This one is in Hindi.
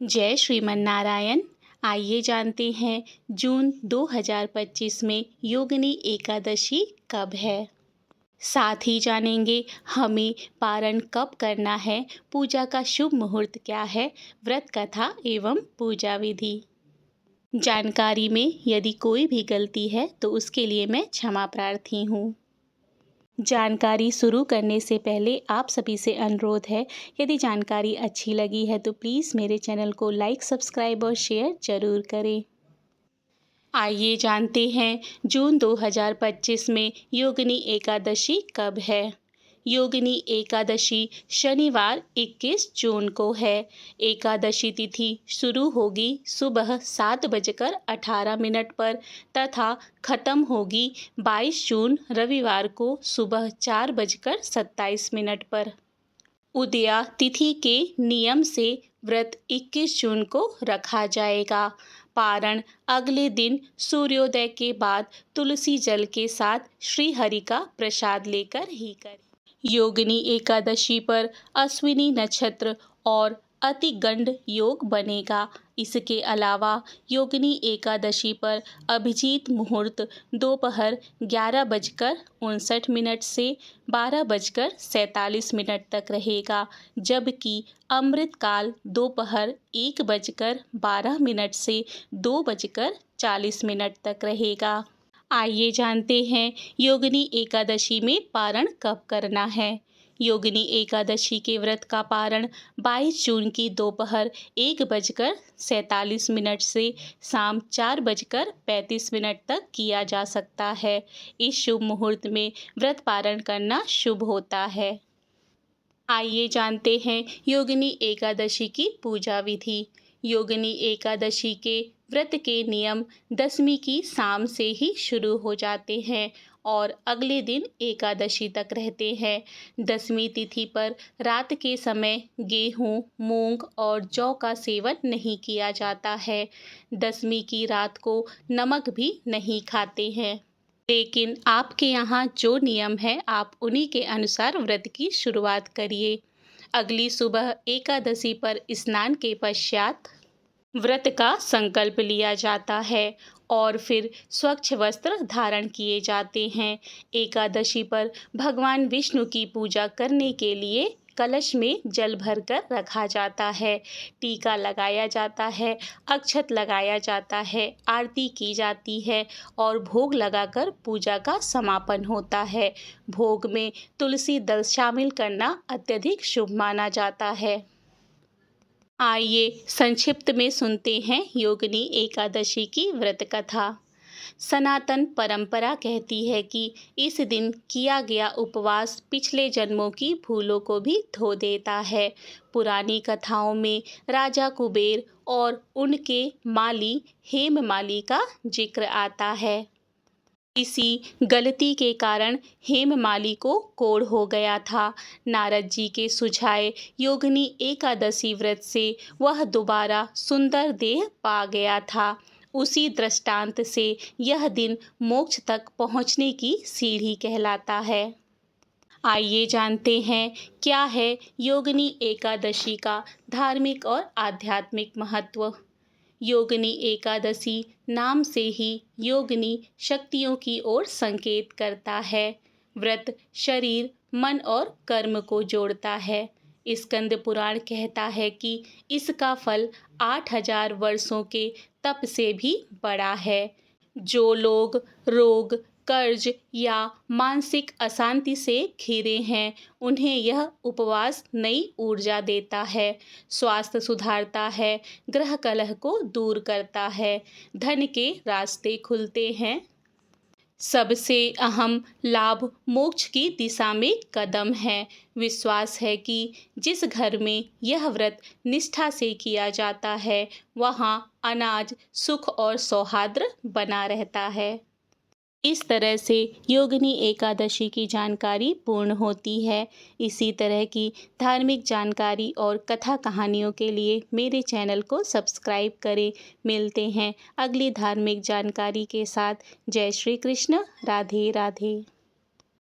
जय श्रीमन नारायण। आइए जानते हैं जून 2025 में योगिनी एकादशी कब है। साथ ही जानेंगे हमें पारण कब करना है, पूजा का शुभ मुहूर्त क्या है, व्रत कथा एवं पूजा विधि। जानकारी में यदि कोई भी गलती है तो उसके लिए मैं क्षमा प्रार्थी हूँ। जानकारी शुरू करने से पहले आप सभी से अनुरोध है, यदि जानकारी अच्छी लगी है तो प्लीज़ मेरे चैनल को लाइक, सब्सक्राइब और शेयर ज़रूर करें। आइए जानते हैं जून 2025 में योगिनी एकादशी कब है। योगिनी एकादशी शनिवार 21 जून को है। एकादशी तिथि शुरू होगी सुबह 7:18 पर तथा खत्म होगी 22 जून रविवार को सुबह 4:27 पर। उदया तिथि के नियम से व्रत 21 जून को रखा जाएगा। पारण अगले दिन सूर्योदय के बाद तुलसी जल के साथ श्री हरि का प्रसाद लेकर ही करें। योगिनी एकादशी पर अश्विनी नक्षत्र और अतिगंड योग बनेगा। इसके अलावा योगिनी एकादशी पर अभिजीत मुहूर्त दोपहर 11:59 से 12:47 तक रहेगा, जबकि अमृत काल दोपहर 1:12 से 2:40 तक रहेगा। आइए जानते हैं योगिनी एकादशी में पारण कब करना है। योगिनी एकादशी के व्रत का पारण 22 जून की दोपहर 1:47 से शाम 4:35 तक किया जा सकता है। इस शुभ मुहूर्त में व्रत पारण करना शुभ होता है। आइए जानते हैं योगिनी एकादशी की पूजा विधि। योगिनी एकादशी के व्रत के नियम दशमी की शाम से ही शुरू हो जाते हैं और अगले दिन एकादशी तक रहते हैं। दशमी तिथि पर रात के समय गेहूँ, मूंग और जौ का सेवन नहीं किया जाता है। दशमी की रात को नमक भी नहीं खाते हैं। लेकिन आपके यहाँ जो नियम है आप उन्हीं के अनुसार व्रत की शुरुआत करिए। अगली सुबह एकादशी पर स्नान के पश्चात व्रत का संकल्प लिया जाता है और फिर स्वच्छ वस्त्र धारण किए जाते हैं। एकादशी पर भगवान विष्णु की पूजा करने के लिए कलश में जल भरकर रखा जाता है, टीका लगाया जाता है, अक्षत लगाया जाता है, आरती की जाती है और भोग लगाकर पूजा का समापन होता है। भोग में तुलसी दल शामिल करना अत्यधिक शुभ माना जाता है। आइए संक्षिप्त में सुनते हैं योगिनी एकादशी की व्रत कथा। सनातन परंपरा कहती है कि इस दिन किया गया उपवास पिछले जन्मों की भूलों को भी धो देता है। पुरानी कथाओं में राजा कुबेर और उनके माली हेममाली का जिक्र आता है। इसी गलती के कारण हेममाली को कोढ़ हो गया था। नारद जी के सुझाए योगिनी एकादशी व्रत से वह दोबारा सुंदर देह पा गया था। उसी दृष्टांत से यह दिन मोक्ष तक पहुँचने की सीढ़ी कहलाता है। आइए जानते हैं क्या है योगिनी एकादशी का धार्मिक और आध्यात्मिक महत्व। योगिनी एकादशी नाम से ही योगिनी शक्तियों की ओर संकेत करता है। व्रत शरीर, मन और कर्म को जोड़ता है। स्कंद पुराण कहता है कि इसका फल 8000 वर्षों के तप से भी बड़ा है। जो लोग रोग, कर्ज या मानसिक अशांति से घिरे हैं उन्हें यह उपवास नई ऊर्जा देता है, स्वास्थ्य सुधारता है, ग्रह कलह को दूर करता है, धन के रास्ते खुलते हैं। सबसे अहम लाभ मोक्ष की दिशा में कदम है। विश्वास है कि जिस घर में यह व्रत निष्ठा से किया जाता है वहाँ अनाज, सुख और सौहार्द बना रहता है। इस तरह से योगिनी एकादशी की जानकारी पूर्ण होती है। इसी तरह की धार्मिक जानकारी और कथा कहानियों के लिए मेरे चैनल को सब्सक्राइब करें। मिलते हैं अगली धार्मिक जानकारी के साथ। जय श्री कृष्ण। राधे राधे।